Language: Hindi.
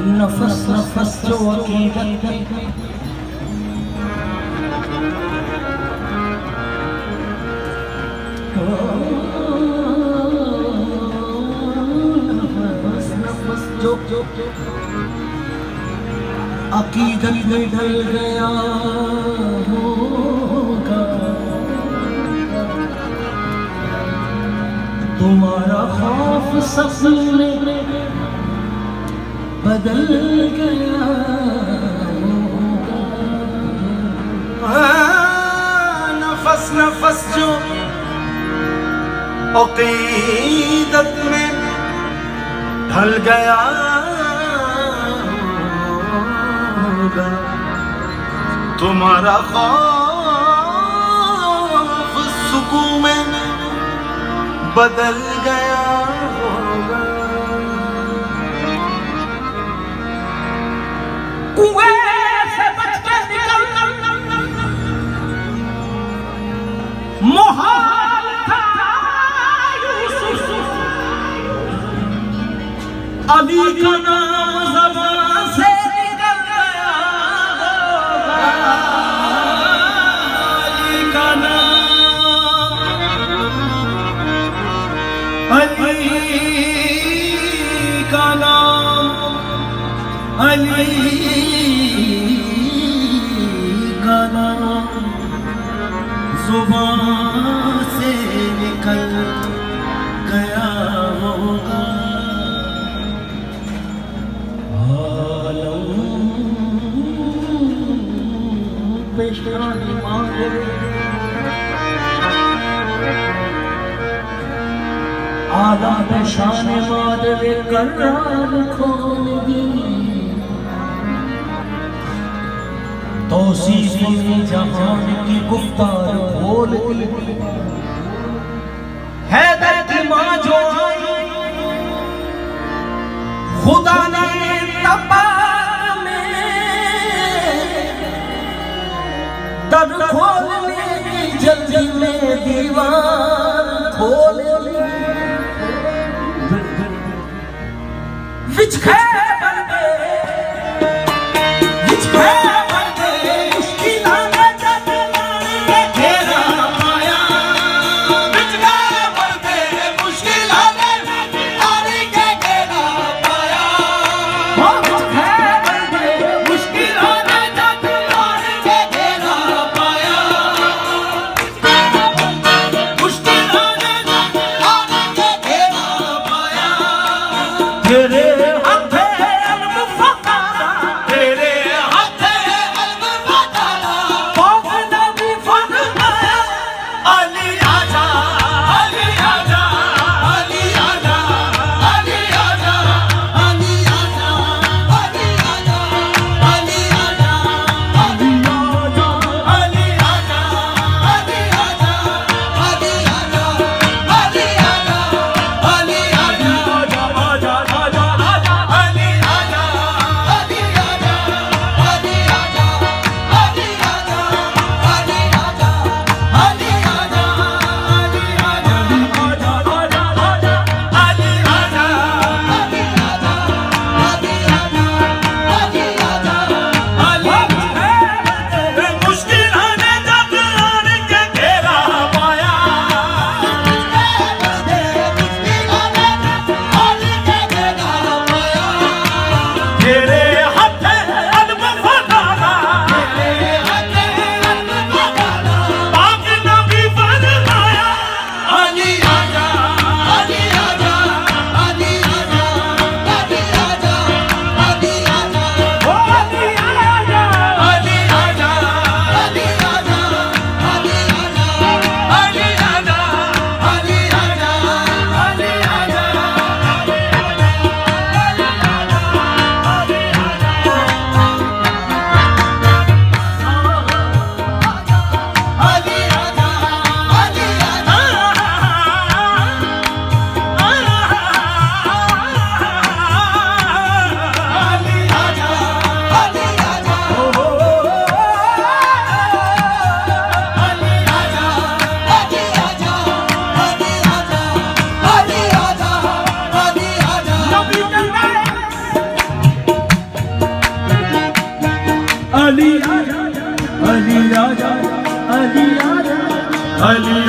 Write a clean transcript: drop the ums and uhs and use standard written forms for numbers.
नफस नफस जो अकीदत नफस नफस जो अकीदत में ढल गया होगा, तुम्हारा खौफ सपने बदल गया होगा। नफस नफस जो अकीदत में ढल गया होगा, तुम्हारा खौफ सुकून में बदल गया होगा। कुएं से बच के निकल मुहाल था यूसुफ, अली का नाम ज़बान से निकल गया होगा। अली का नाम, अली का नाम, अली का नाम ज़ुबान से निकल गया होगा। आलम पेशानी मांगे, आलम पेशानी मांगे करार खोल दी, तौसीफ में जहान की गुफ्तार खोल दी। हैदर की माँ जो आई, खुदा ने तपा में दर खोलने की जल्दी में दीवार खोल ली। विचखे बंदे, विचखे अली